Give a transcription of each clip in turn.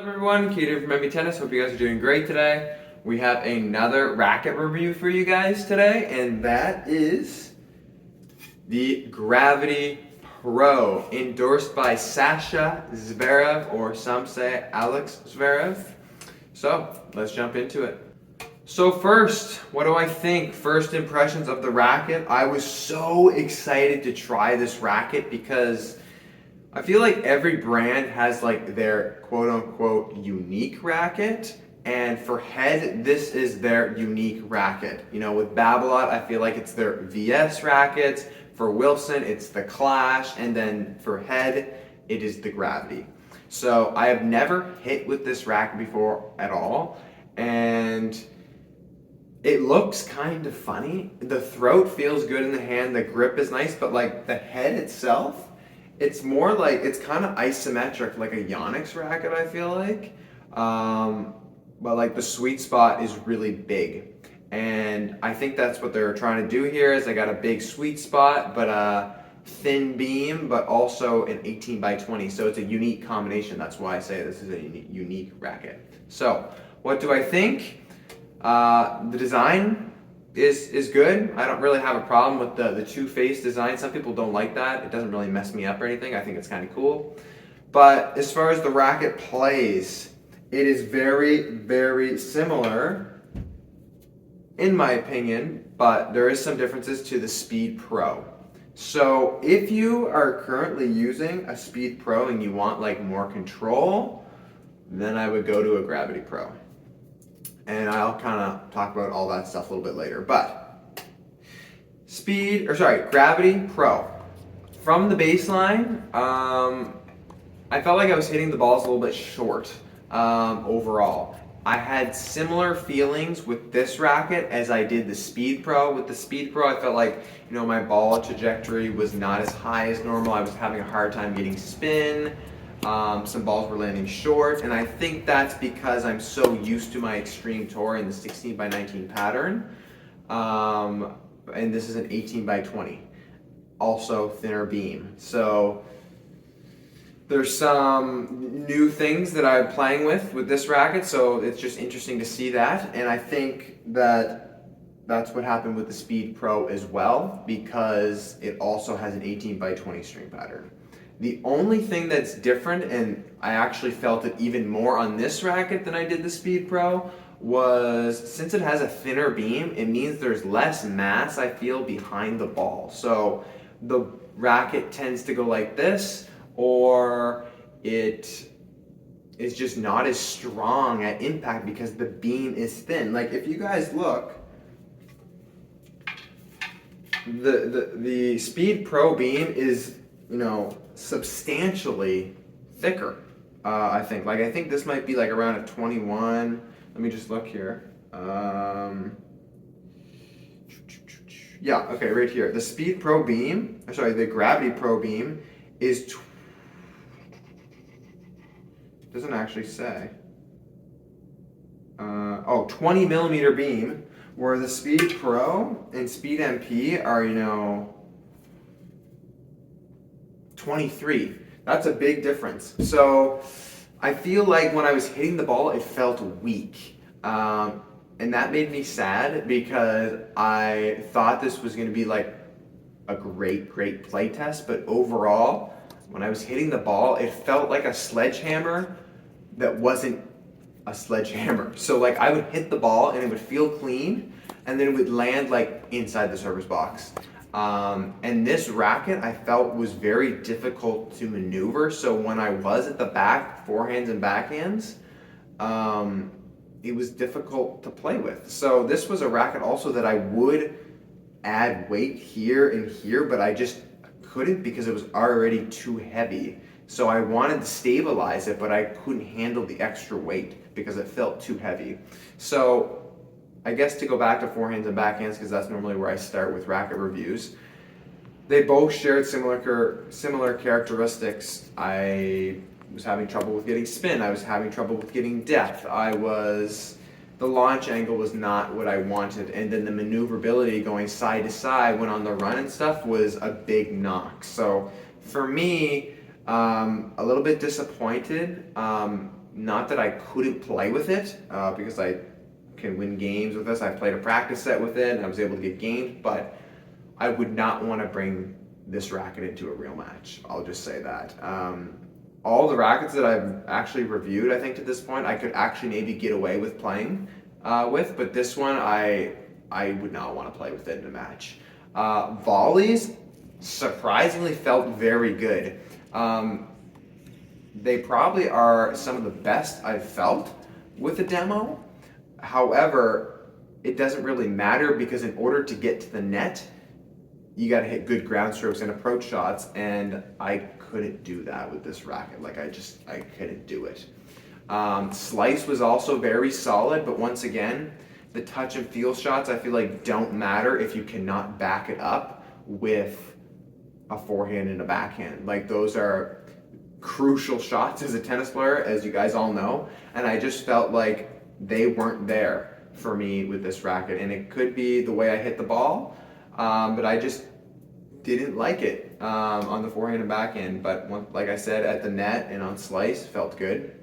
What's up everyone, Keaton from MPTennis. Hope you guys are doing great today. We have another racket review for you guys today, and that is the Gravity Pro, endorsed by Sasha Zverev, or some say Alex Zverev. So, let's jump into it. So first, what do I think? First impressions of the racket. I was so excited to try this racket because I feel like every brand has like their quote unquote unique racket, and for Head, this is their unique racket. You know, with Babolat, I feel like it's their VS rackets. For Wilson, it's the Clash, and then for Head, it is the Gravity. So I have never hit with this racket before at all, and it looks kind of funny. The throat feels good in the hand, the grip is nice, but like the head itself, it's more like, it's kind of isometric, like a Yonex racket, I feel like. But like the sweet spot is really big. And I think that's what they're trying to do here, is they got a big sweet spot, but a thin beam, but also an 18 by 20. So it's a unique combination. That's why I say this is a unique racket. So what do I think? The design is good. I don't really have a problem with the two-face design. Some people don't like that. It doesn't really mess me up or anything. I think it's kind of cool. But as far as the racket plays, it is very, very similar, in my opinion, but there is some differences to the Speed Pro. So if you are currently using a Speed Pro and you want like more control, then I would go to a Gravity Pro. And I'll kind of talk about all that stuff a little bit later. But Gravity Pro. From the baseline, I felt like I was hitting the balls a little bit short overall. I had similar feelings with this racket as I did the Speed Pro. With the Speed Pro, I felt like, you know, my ball trajectory was not as high as normal. I was having a hard time getting spin. Some balls were landing short, and I think that's because I'm so used to my extreme tour in the 16 by 19 pattern. And this is an 18 by 20, also thinner beam. So there's some new things that I'm playing with this racket, so it's just interesting to see that. And I think that that's what happened with the Speed Pro as well, because it also has an 18 by 20 string pattern. The only thing that's different, and I actually felt it even more on this racket than I did the Speed Pro, was since it has a thinner beam, it means there's less mass, I feel, behind the ball. So the racket tends to go like this, or it is just not as strong at impact because the beam is thin. Like if you guys look, the Speed Pro beam is, you know, substantially thicker, I think. Like, I think this might be like around a 21. Let me just look here. Yeah, okay, right here. The Speed Pro beam, the Gravity Pro beam is, doesn't actually say. 20 millimeter beam, where the Speed Pro and Speed MP are, you know, 23. That's a big difference. So I feel like when I was hitting the ball, it felt weak. And that made me sad because I thought this was going to be like a great play test. But overall, when I was hitting the ball, it felt like a sledgehammer that wasn't a sledgehammer. So like I would hit the ball and it would feel clean, and then it would land like inside the service box. And this racket I felt was very difficult to maneuver. So when I was at the back, forehands and backhands, it was difficult to play with. So this was a racket also that I would add weight here and here, but I just couldn't because it was already too heavy. So I wanted to stabilize it, but I couldn't handle the extra weight because it felt too heavy. So I guess to go back to forehands and backhands, because that's normally where I start with racket reviews, they both shared similar characteristics. I was having trouble with getting spin. I was having trouble with getting depth. The launch angle was not what I wanted, and then the maneuverability going side to side when on the run and stuff was a big knock. So for me, a little bit disappointed. Not that I couldn't play with it, because I can win games with this. I played a practice set with it and I was able to get games, but I would not want to bring this racket into a real match. I'll just say that. All the rackets that I've actually reviewed, I think to this point, I could actually maybe get away with playing with, but this one I would not want to play with it in a match. Volleys surprisingly felt very good. They probably are some of the best I've felt with a demo. However, it doesn't really matter because in order to get to the net, you got to hit good ground strokes and approach shots, and I couldn't do that with this racket. Like I couldn't do it. Slice was also very solid, but once again, the touch and feel shots I feel like don't matter if you cannot back it up with a forehand and a backhand. Like those are crucial shots as a tennis player, as you guys all know, and I just felt like they weren't there for me with this racket, and it could be the way I hit the ball, but I just didn't like it on the forehand and backhand. But like I said, at the net and on slice, felt good.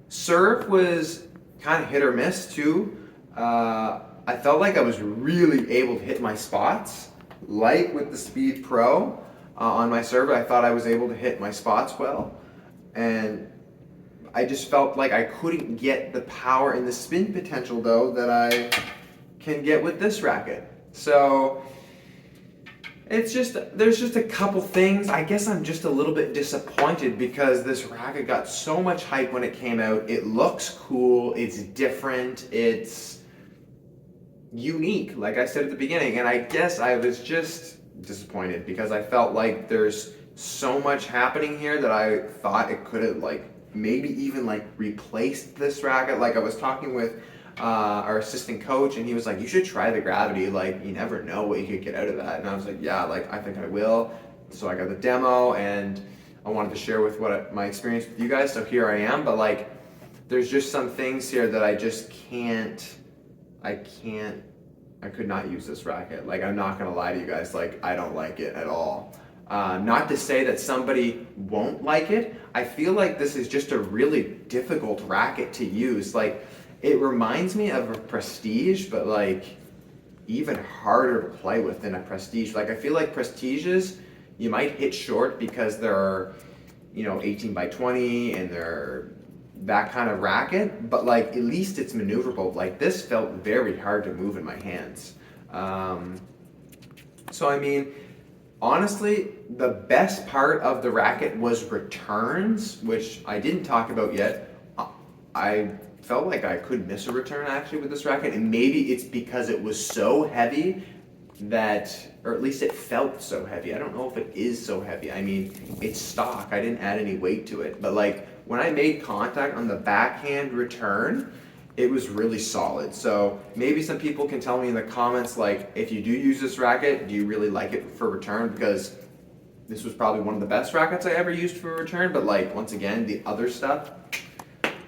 Serve was kind of hit or miss too. I felt like I was really able to hit my spots, like with the Speed Pro. On my serve, I thought I was able to hit my spots well, and I just felt like I couldn't get the power and the spin potential though that I can get with this racket. So there's just a couple things. I guess I'm just a little bit disappointed because this racket got so much hype when it came out. It looks cool, it's different, it's unique, like I said at the beginning, and I guess I was just disappointed because I felt like there's so much happening here that I thought it could have like maybe even like replaced this racket. Like I was talking with our assistant coach and he was like, you should try the Gravity, like you never know what you could get out of that. And I was like, yeah, like I think I will. So I got the demo and I wanted to share with my experience with you guys, so here I am. But like there's just some things here that I just I could not use this racket. Like, I'm not gonna lie to you guys, like, I don't like it at all. Not to say that somebody won't like it. I feel like this is just a really difficult racket to use. Like, it reminds me of a Prestige, but like, even harder to play with than a Prestige. Like, I feel like Prestiges, you might hit short because they're, 18 by 20 and they're that kind of racket, but like at least it's maneuverable. Like this felt very hard to move in my hands. So I mean, honestly, the best part of the racket was returns, which I didn't talk about yet. I felt like I could miss a return actually with this racket, and maybe it's because it was so heavy or at least it felt so heavy. I don't know if it is so heavy. I mean, it's stock. I didn't add any weight to it, but like when I made contact on the backhand return, it was really solid. So maybe some people can tell me in the comments, like, if you do use this racket, do you really like it for return? Because this was probably one of the best rackets I ever used for return, but like, once again, the other stuff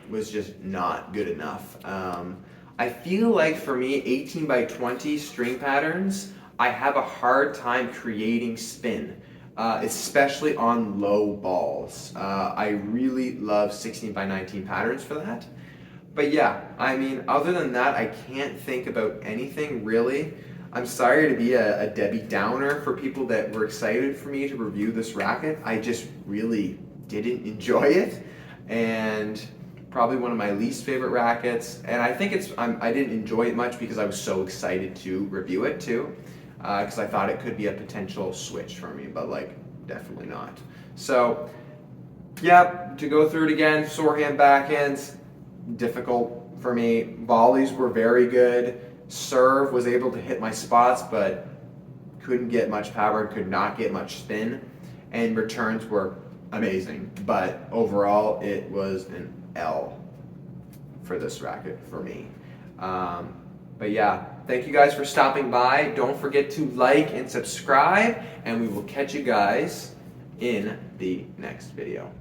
was just not good enough. I feel like for me, 18 by 20 string patterns, I have a hard time creating spin, especially on low balls. I really love 16 by 19 patterns for that. But yeah, I mean, other than that, I can't think about anything really. I'm sorry to be a Debbie Downer for people that were excited for me to review this racket. I just really didn't enjoy it, and probably one of my least favorite rackets. And I think I didn't enjoy it much because I was so excited to review it too, because I thought it could be a potential switch for me, but like definitely not. So yeah, to go through it again, forehand, backhands, difficult for me. Volleys were very good. Serve was able to hit my spots, but couldn't get much power, could not get much spin. And returns were amazing, but overall it was an L for this racket for me. But yeah, thank you guys for stopping by. Don't forget to like and subscribe, and we will catch you guys in the next video.